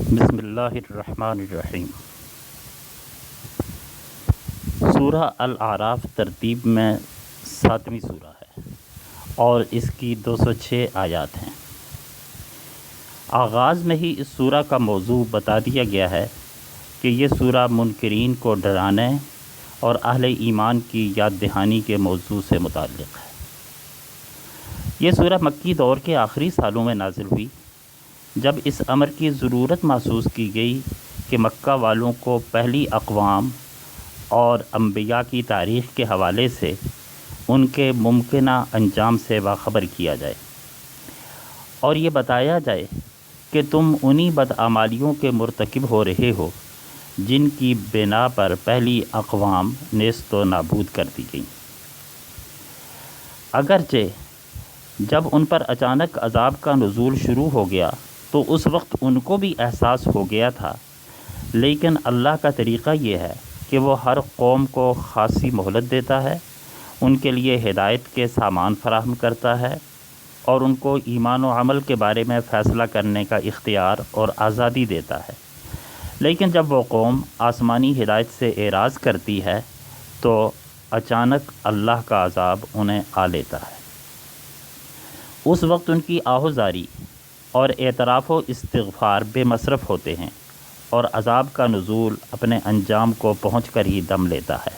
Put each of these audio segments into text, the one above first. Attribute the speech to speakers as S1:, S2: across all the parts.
S1: بسم اللہ الرحمن الرحیم۔ سورہ الاعراف ترتیب میں 7ویں سورہ ہے اور اس کی 206 آیات ہیں۔ آغاز میں ہی اس سورہ کا موضوع بتا دیا گیا ہے کہ یہ سورہ منکرین کو ڈرانے اور اہل ایمان کی یاد دہانی کے موضوع سے متعلق ہے۔ یہ سورہ مکی دور کے آخری سالوں میں نازل ہوئی، جب اس امر کی ضرورت محسوس کی گئی کہ مکہ والوں کو پہلی اقوام اور انبیاء کی تاریخ کے حوالے سے ان کے ممکنہ انجام سے باخبر کیا جائے اور یہ بتایا جائے کہ تم انہی بدعمالیوں کے مرتکب ہو رہے ہو جن کی بنا پر پہلی اقوام نیست و نابود کر دی گئیں۔ اگرچہ جب ان پر اچانک عذاب کا نزول شروع ہو گیا تو اس وقت ان کو بھی احساس ہو گیا تھا، لیکن اللہ کا طریقہ یہ ہے کہ وہ ہر قوم کو خاصی مہلت دیتا ہے، ان کے لیے ہدایت کے سامان فراہم کرتا ہے اور ان کو ایمان و عمل کے بارے میں فیصلہ کرنے کا اختیار اور آزادی دیتا ہے۔ لیکن جب وہ قوم آسمانی ہدایت سے اعراض کرتی ہے تو اچانک اللہ کا عذاب انہیں آ لیتا ہے۔ اس وقت ان کی آہوزاری اور اعتراف و استغفار بے مصرف ہوتے ہیں اور عذاب کا نزول اپنے انجام کو پہنچ کر ہی دم لیتا ہے۔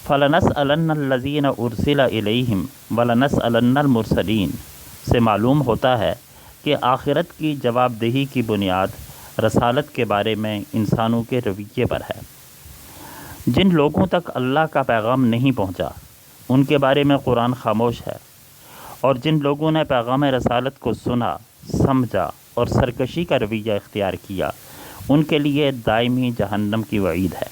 S1: فَلَنَسْأَلَنَّ الَّذِينَ أُرْسِلَ إِلَيْهِمْ وَلَنَسْأَلَنَّ الْمُرْسَلِينَ سے معلوم ہوتا ہے کہ آخرت کی جواب دہی کی بنیاد رسالت کے بارے میں انسانوں کے رویے پر ہے۔ جن لوگوں تک اللہ کا پیغام نہیں پہنچا ان کے بارے میں قرآن خاموش ہے، اور جن لوگوں نے پیغام رسالت کو سنا، سمجھا اور سرکشی کا رویہ اختیار کیا ان کے لیے دائمی جہنم کی وعید ہے۔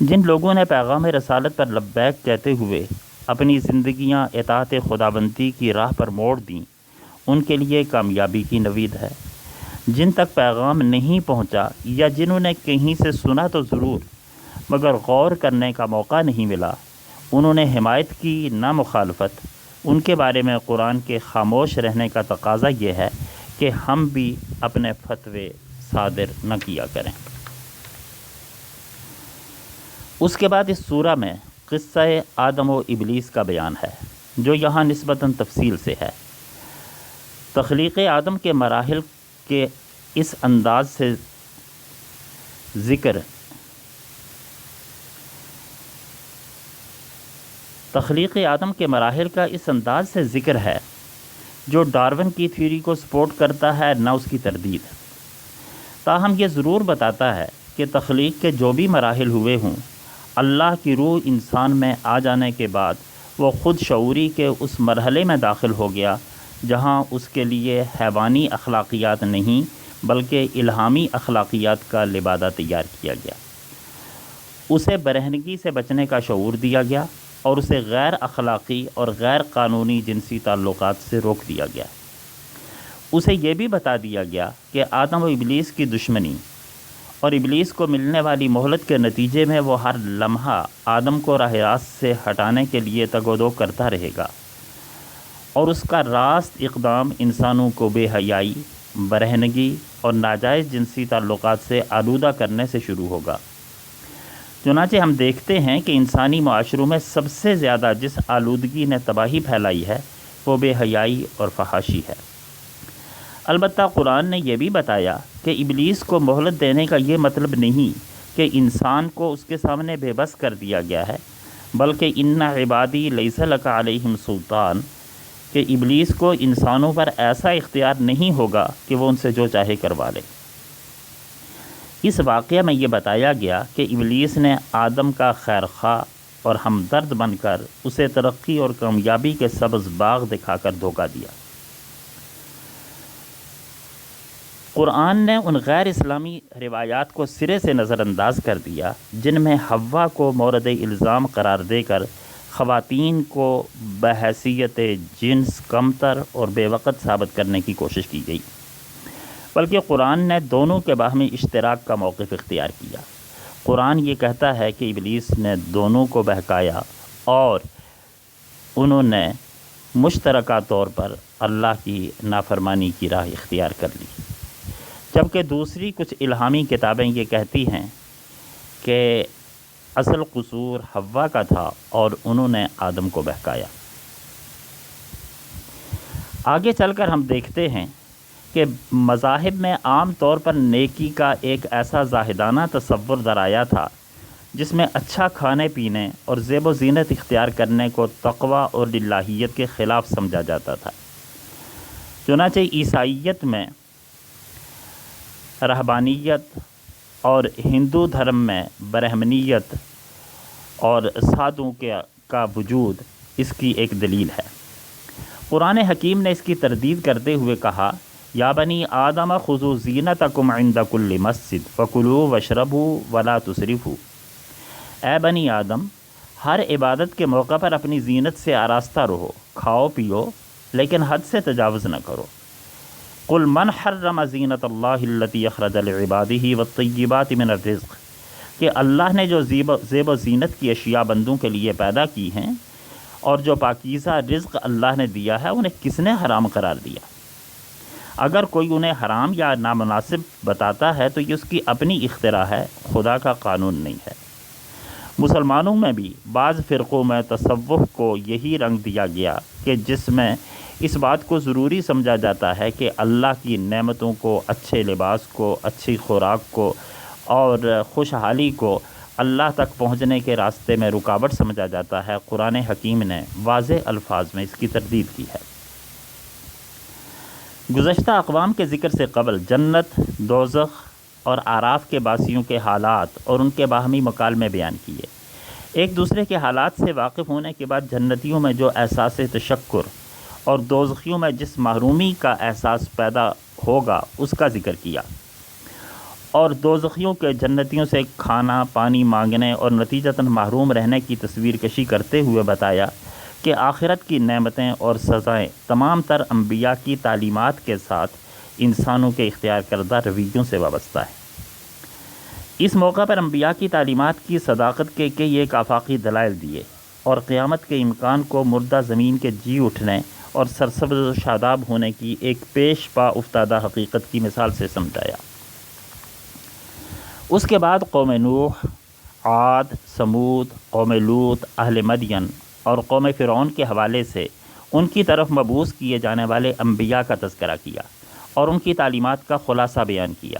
S1: جن لوگوں نے پیغام رسالت پر لبیک کہتے ہوئے اپنی زندگیاں اطاعت خداوندی کی راہ پر موڑ دیں ان کے لیے کامیابی کی نوید ہے۔ جن تک پیغام نہیں پہنچا یا جنہوں نے کہیں سے سنا تو ضرور مگر غور کرنے کا موقع نہیں ملا، انہوں نے حمایت کی نہ مخالفت، ان کے بارے میں قرآن کے خاموش رہنے کا تقاضا یہ ہے کہ ہم بھی اپنے فتوے صادر نہ کیا کریں۔ اس کے بعد اس سورہ میں قصہ آدم و ابلیس کا بیان ہے، جو یہاں نسبتاً تفصیل سے ہے۔ تخلیق آدم کے مراحل کے اس انداز سے ذکر تخلیق آدم کے مراحل کا اس انداز سے ذکر ہے جو ڈارون کی تھیوری کو سپورٹ کرتا ہے، نہ اس کی تردید۔ تاہم یہ ضرور بتاتا ہے کہ تخلیق کے جو بھی مراحل ہوئے ہوں، اللہ کی روح انسان میں آ جانے کے بعد وہ خود شعوری کے اس مرحلے میں داخل ہو گیا جہاں اس کے لیے حیوانی اخلاقیات نہیں بلکہ الہامی اخلاقیات کا لبادہ تیار کیا گیا۔ اسے برہنگی سے بچنے کا شعور دیا گیا اور اسے غیر اخلاقی اور غیر قانونی جنسی تعلقات سے روک دیا گیا۔ اسے یہ بھی بتا دیا گیا کہ آدم و ابلیس کی دشمنی اور ابلیس کو ملنے والی مہلت کے نتیجے میں وہ ہر لمحہ آدم کو راہ راست سے ہٹانے کے لیے تگ و دو کرتا رہے گا، اور اس کا راست اقدام انسانوں کو بے حیائی، برہنگی اور ناجائز جنسی تعلقات سے آلودہ کرنے سے شروع ہوگا۔ چنانچہ ہم دیکھتے ہیں کہ انسانی معاشروں میں سب سے زیادہ جس آلودگی نے تباہی پھیلائی ہے وہ بے حیائی اور فحاشی ہے۔ البتہ قرآن نے یہ بھی بتایا کہ ابلیس کو مہلت دینے کا یہ مطلب نہیں کہ انسان کو اس کے سامنے بے بس کر دیا گیا ہے، بلکہ ان عبادی لیس لک علیہم سلطان، کہ ابلیس کو انسانوں پر ایسا اختیار نہیں ہوگا کہ وہ ان سے جو چاہے کروا لے۔ اس واقعہ میں یہ بتایا گیا کہ ابلیس نے آدم کا خیرخواہ اور ہمدرد بن کر اسے ترقی اور کامیابی کے سبز باغ دکھا کر دھوکہ دیا۔ قرآن نے ان غیر اسلامی روایات کو سرے سے نظر انداز کر دیا جن میں حوا کو مورد الزام قرار دے کر خواتین کو بحیثیت جنس کمتر اور بے وقت ثابت کرنے کی کوشش کی گئی، بلکہ قرآن نے دونوں کے باہمی اشتراک کا موقف اختیار کیا۔ قرآن یہ کہتا ہے کہ ابلیس نے دونوں کو بہکایا اور انہوں نے مشترکہ طور پر اللہ کی نافرمانی کی راہ اختیار کر لی۔ جبکہ دوسری کچھ الہامی کتابیں یہ کہتی ہیں کہ اصل قصور حوا کا تھا اور انہوں نے آدم کو بہکایا۔ آگے چل کر ہم دیکھتے ہیں کہ مذاہب میں عام طور پر نیکی کا ایک ایسا زاہدانہ تصور درایا تھا جس میں اچھا کھانے پینے اور زیب و زینت اختیار کرنے کو تقویٰ اور للہیت کے خلاف سمجھا جاتا تھا۔ چنانچہ عیسائیت میں رہبانیت اور ہندو دھرم میں برہمنیت اور سادھوں کا وجود اس کی ایک دلیل ہے۔ قرآن حکیم نے اس کی تردید کرتے ہوئے کہا، یا بنی آدم خذوا زینتکم عند کل مسجد فکلوا واشربوا ولا تسرفوا۔ اے بنی آدم، ہر عبادت کے موقع پر اپنی زینت سے آراستہ رہو، کھاؤ پیو لیکن حد سے تجاوز نہ کرو۔ قل من حرم زینت اللہ التی اخرج لعبادہ والطیبات من الرزق، کہ اللہ نے جو زیب و زینت کی اشیاء بندوں کے لیے پیدا کی ہیں اور جو پاکیزہ رزق اللہ نے دیا ہے انہیں کس نے حرام قرار دیا؟ اگر کوئی انہیں حرام یا نامناسب بتاتا ہے تو یہ اس کی اپنی اختراع ہے، خدا کا قانون نہیں ہے۔ مسلمانوں میں بھی بعض فرقوں میں تصوف کو یہی رنگ دیا گیا کہ جس میں اس بات کو ضروری سمجھا جاتا ہے کہ اللہ کی نعمتوں کو، اچھے لباس کو، اچھی خوراک کو اور خوشحالی کو اللہ تک پہنچنے کے راستے میں رکاوٹ سمجھا جاتا ہے۔ قرآن حکیم نے واضح الفاظ میں اس کی تردید کی ہے۔ گزشتہ اقوام کے ذکر سے قبل جنت، دوزخ اور اعراف کے باسیوں کے حالات اور ان کے باہمی مکالمے بیان کیے۔ ایک دوسرے کے حالات سے واقف ہونے کے بعد جنتیوں میں جو احساس تشکر اور دوزخیوں میں جس محرومی کا احساس پیدا ہوگا اس کا ذکر کیا، اور دوزخیوں کے جنتیوں سے کھانا پانی مانگنے اور نتیجتاً محروم رہنے کی تصویر کشی کرتے ہوئے بتایا کہ آخرت کی نعمتیں اور سزائیں تمام تر انبیاء کی تعلیمات کے ساتھ انسانوں کے اختیار کردہ رویوں سے وابستہ ہے۔ اس موقع پر انبیاء کی تعلیمات کی صداقت کے کئی ایک آفاقی دلائل دیے اور قیامت کے امکان کو مردہ زمین کے جی اٹھنے اور سرسبز و شاداب ہونے کی ایک پیش پا افتادہ حقیقت کی مثال سے سمجھایا۔ اس کے بعد قوم نوح، عاد، سمود، قوم لوط، اہل مدین اور قوم فرعون کے حوالے سے ان کی طرف مبعوث کیے جانے والے انبیاء کا تذکرہ کیا اور ان کی تعلیمات کا خلاصہ بیان کیا۔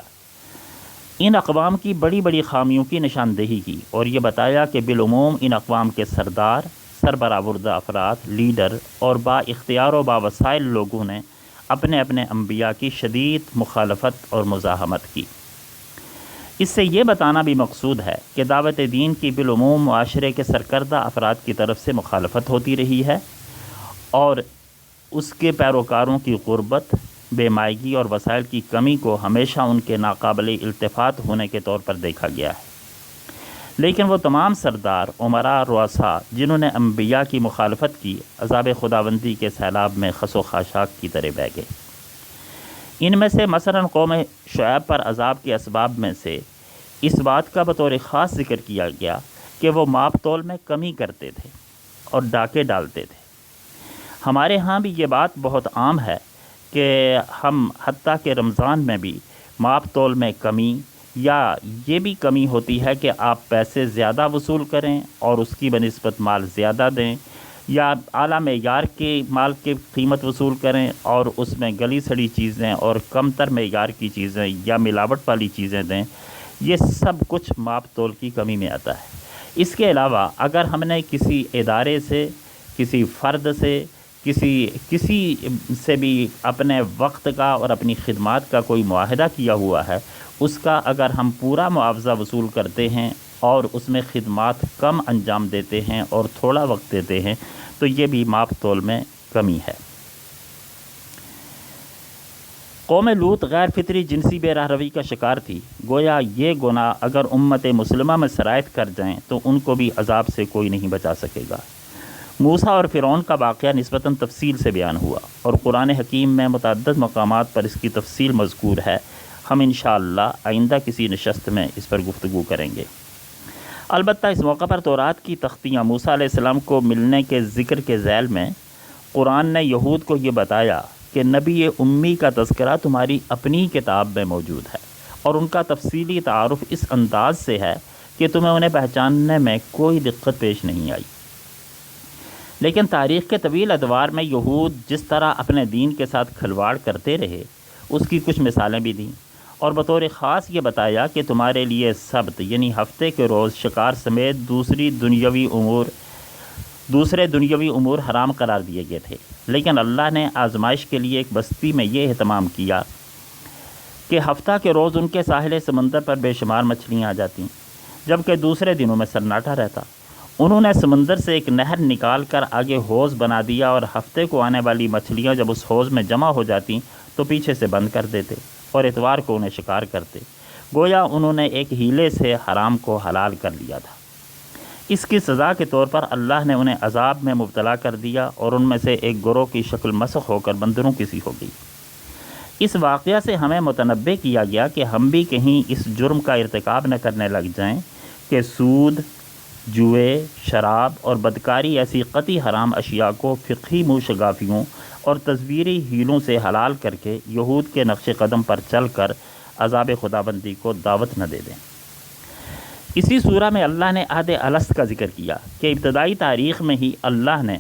S1: ان اقوام کی بڑی بڑی خامیوں کی نشاندہی کی اور یہ بتایا کہ بالعموم ان اقوام کے سردار، سربراوردہ افراد، لیڈر اور با اختیار و با وسائل لوگوں نے اپنے اپنے انبیاء کی شدید مخالفت اور مزاحمت کی۔ اس سے یہ بتانا بھی مقصود ہے کہ دعوت دین کی بالعموم معاشرے کے سرکردہ افراد کی طرف سے مخالفت ہوتی رہی ہے اور اس کے پیروکاروں کی غربت، بے مائگی اور وسائل کی کمی کو ہمیشہ ان کے ناقابل التفات ہونے کے طور پر دیکھا گیا ہے۔ لیکن وہ تمام سردار، عمراء، رؤساء جنہوں نے انبیاء کی مخالفت کی، عذاب خداوندی کے سیلاب میں خس و خاشاک کی طرح بہہ گئے۔ ان میں سے مثلاً قوم شعیب پر عذاب کے اسباب میں سے اس بات کا بطور خاص ذکر کیا گیا کہ وہ ماپ تول میں کمی کرتے تھے اور ڈاکے ڈالتے تھے۔ ہمارے ہاں بھی یہ بات بہت عام ہے کہ ہم حتیٰ کہ رمضان میں بھی ماپ تول میں کمی یا یہ بھی کمی ہوتی ہے کہ آپ پیسے زیادہ وصول کریں اور اس کی بنسبت مال زیادہ دیں، یا اعلیٰ معیار کے مال کی قیمت وصول کریں اور اس میں گلی سڑی چیزیں اور کم تر معیار کی چیزیں یا ملاوٹ والی چیزیں دیں۔ یہ سب کچھ ماپ تول کی کمی میں آتا ہے۔ اس کے علاوہ اگر ہم نے کسی ادارے سے، کسی فرد سے، کسی سے بھی اپنے وقت کا اور اپنی خدمات کا کوئی معاہدہ کیا ہوا ہے، اس کا اگر ہم پورا معاوضہ وصول کرتے ہیں اور اس میں خدمات کم انجام دیتے ہیں اور تھوڑا وقت دیتے ہیں تو یہ بھی ماپ تول میں کمی ہے۔ قوم لوط غیر فطری جنسی بے راہ روی کا شکار تھی۔ گویا یہ گناہ اگر امت مسلمہ میں سرایت کر جائیں تو ان کو بھی عذاب سے کوئی نہیں بچا سکے گا۔ موسیٰ اور فرعون کا واقعہ نسبتاً تفصیل سے بیان ہوا اور قرآن حکیم میں متعدد مقامات پر اس کی تفصیل مذکور ہے۔ ہم انشاءاللہ آئندہ کسی نشست میں اس پر گفتگو کریں گے۔ البتہ اس موقع پر تورات کی تختیاں موسیٰ علیہ السلام کو ملنے کے ذکر کے ذیل میں قرآن نے یہود کو یہ بتایا کہ نبی امی کا تذکرہ تمہاری اپنی کتاب میں موجود ہے، اور ان کا تفصیلی تعارف اس انداز سے ہے کہ تمہیں انہیں پہچاننے میں کوئی دقت پیش نہیں آئی۔ لیکن تاریخ کے طویل ادوار میں یہود جس طرح اپنے دین کے ساتھ کھلواڑ کرتے رہے، اس کی کچھ مثالیں بھی دیں، اور بطور خاص یہ بتایا کہ تمہارے لیے سبت یعنی ہفتے کے روز شکار سمیت دوسرے دنیاوی امور حرام قرار دیے گئے تھے۔ لیکن اللہ نے آزمائش کے لیے ایک بستی میں یہ اہتمام کیا کہ ہفتہ کے روز ان کے ساحل سمندر پر بے شمار مچھلیاں آ جاتیں، جبکہ دوسرے دنوں میں سناٹا رہتا۔ انہوں نے سمندر سے ایک نہر نکال کر آگے حوض بنا دیا، اور ہفتے کو آنے والی مچھلیاں جب اس حوض میں جمع ہو جاتیں تو پیچھے سے بند کر دیتے اور اتوار کو انہیں شکار کرتے، گویا انہوں نے ایک ہیلے سے حرام کو حلال کر لیا تھا۔ اس کی سزا کے طور پر اللہ نے انہیں عذاب میں مبتلا کر دیا، اور ان میں سے ایک گروہ کی شکل مسخ ہو کر بندروں کی سی ہو گئی۔ اس واقعہ سے ہمیں متنبہ کیا گیا کہ ہم بھی کہیں اس جرم کا ارتکاب نہ کرنے لگ جائیں کہ سود، جوئے، شراب اور بدکاری ایسی قطعی حرام اشیاء کو فقہی منہ شگافیوں اور تصویری ہیلوں سے حلال کر کے یہود کے نقش قدم پر چل کر عذاب خدابندی کو دعوت نہ دے دیں۔ اسی سورہ میں اللہ نے عہد الست کا ذکر کیا کہ ابتدائی تاریخ میں ہی اللہ نے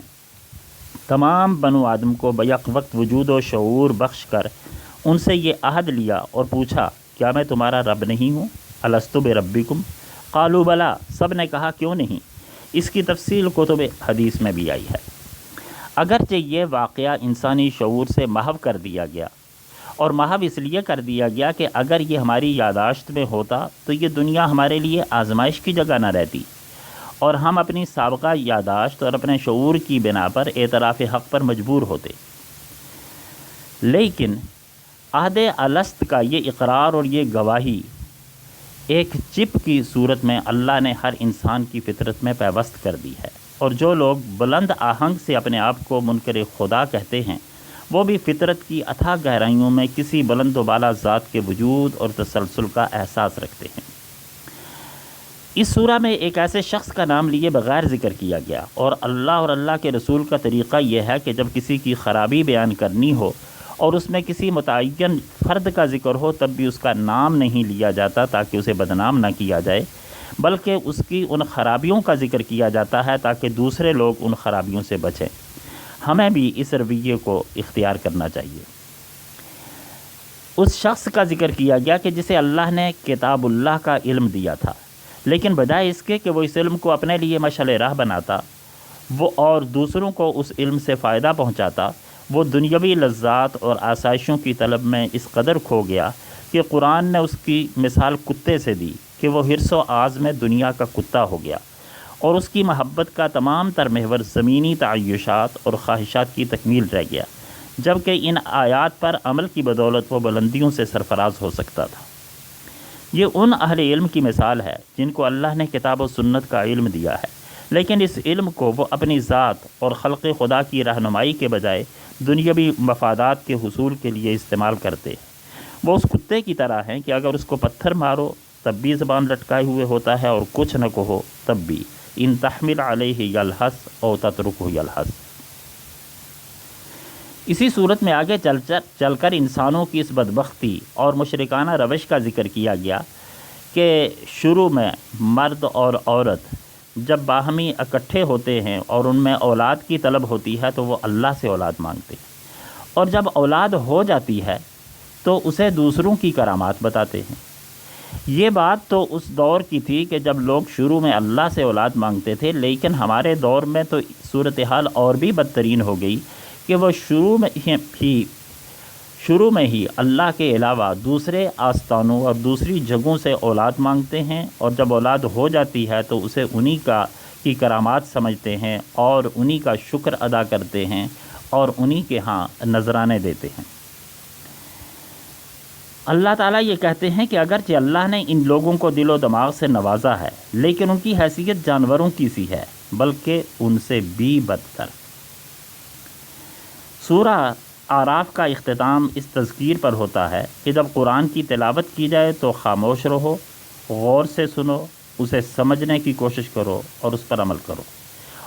S1: تمام بنو آدم کو بیک وقت وجود و شعور بخش کر ان سے یہ عہد لیا اور پوچھا، کیا میں تمہارا رب نہیں ہوں؟ الست بربکم قالوا بلا، سب نے کہا کیوں نہیں۔ اس کی تفصیل کتب حدیث میں بھی آئی ہے۔ اگرچہ یہ واقعہ انسانی شعور سے محو کر دیا گیا، اور محو اس لیے کر دیا گیا کہ اگر یہ ہماری یاداشت میں ہوتا تو یہ دنیا ہمارے لیے آزمائش کی جگہ نہ رہتی، اور ہم اپنی سابقہ یاداشت اور اپنے شعور کی بنا پر اعتراف حق پر مجبور ہوتے۔ لیکن عہد الست کا یہ اقرار اور یہ گواہی ایک چپ کی صورت میں اللہ نے ہر انسان کی فطرت میں پیوست کر دی ہے، اور جو لوگ بلند آہنگ سے اپنے آپ کو منکر خدا کہتے ہیں، وہ بھی فطرت کی اتھاہ گہرائیوں میں کسی بلند و بالا ذات کے وجود اور تسلسل کا احساس رکھتے ہیں۔ اس سورہ میں ایک ایسے شخص کا نام لیے بغیر ذکر کیا گیا، اور اللہ کے رسول کا طریقہ یہ ہے کہ جب کسی کی خرابی بیان کرنی ہو اور اس میں کسی متعین فرد کا ذکر ہو تب بھی اس کا نام نہیں لیا جاتا تاکہ اسے بدنام نہ کیا جائے، بلکہ اس کی ان خرابیوں کا ذکر کیا جاتا ہے تاکہ دوسرے لوگ ان خرابیوں سے بچیں۔ ہمیں بھی اس رویے کو اختیار کرنا چاہیے۔ اس شخص کا ذکر کیا گیا کہ جسے اللہ نے کتاب اللہ کا علم دیا تھا، لیکن بجائے اس کے کہ وہ اس علم کو اپنے لیے مشعل راہ بناتا وہ اور دوسروں کو اس علم سے فائدہ پہنچاتا، وہ دنیاوی لذات اور آسائشوں کی طلب میں اس قدر کھو گیا کہ قرآن نے اس کی مثال کتے سے دی کہ وہ حرص و آز میں دنیا کا کتا ہو گیا، اور اس کی محبت کا تمام تر محور زمینی تعیشات اور خواہشات کی تکمیل رہ گیا، جبکہ ان آیات پر عمل کی بدولت وہ بلندیوں سے سرفراز ہو سکتا تھا۔ یہ ان اہل علم کی مثال ہے جن کو اللہ نے کتاب و سنت کا علم دیا ہے، لیکن اس علم کو وہ اپنی ذات اور خلق خدا کی رہنمائی کے بجائے دنیاوی مفادات کے حصول کے لیے استعمال کرتے ہیں۔ وہ اس کتے کی طرح ہیں کہ اگر اس کو پتھر مارو تب بھی زبان لٹکائے ہوئے ہوتا ہے، اور کچھ نہ کہو تب بھی، ان تحمل علیہ یلحس او تترکہ یلحس۔ اسی صورت میں آگے چل کر انسانوں کی اس بدبختی اور مشرکانہ روش کا ذکر کیا گیا کہ شروع میں مرد اور عورت جب باہمی اکٹھے ہوتے ہیں اور ان میں اولاد کی طلب ہوتی ہے تو وہ اللہ سے اولاد مانگتے ہیں، اور جب اولاد ہو جاتی ہے تو اسے دوسروں کی کرامات بتاتے ہیں۔ یہ بات تو اس دور کی تھی کہ جب لوگ شروع میں اللہ سے اولاد مانگتے تھے، لیکن ہمارے دور میں تو صورتحال اور بھی بدترین ہو گئی کہ وہ شروع میں ہی اللہ کے علاوہ دوسرے آستانوں اور دوسری جگہوں سے اولاد مانگتے ہیں، اور جب اولاد ہو جاتی ہے تو اسے انہی کی کرامات سمجھتے ہیں اور انہی کا شکر ادا کرتے ہیں اور انہی کے ہاں نذرانے دیتے ہیں۔ اللہ تعالیٰ یہ کہتے ہیں کہ اگرچہ اللہ نے ان لوگوں کو دل و دماغ سے نوازا ہے، لیکن ان کی حیثیت جانوروں کی سی ہے، بلکہ ان سے بھی بدتر۔ سورہ اعراف کا اختتام اس تذکیر پر ہوتا ہے کہ جب قرآن کی تلاوت کی جائے تو خاموش رہو، غور سے سنو، اسے سمجھنے کی کوشش کرو اور اس پر عمل کرو،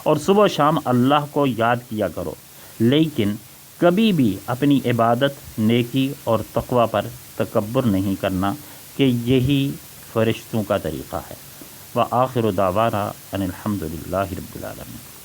S1: اور صبح و شام اللہ کو یاد کیا کرو، لیکن کبھی بھی اپنی عبادت، نیکی اور تقوی پر تکبر نہیں کرنا کہ یہی فرشتوں کا طریقہ ہے۔ وآخر دعوانا ان الحمد للہ رب العالمین۔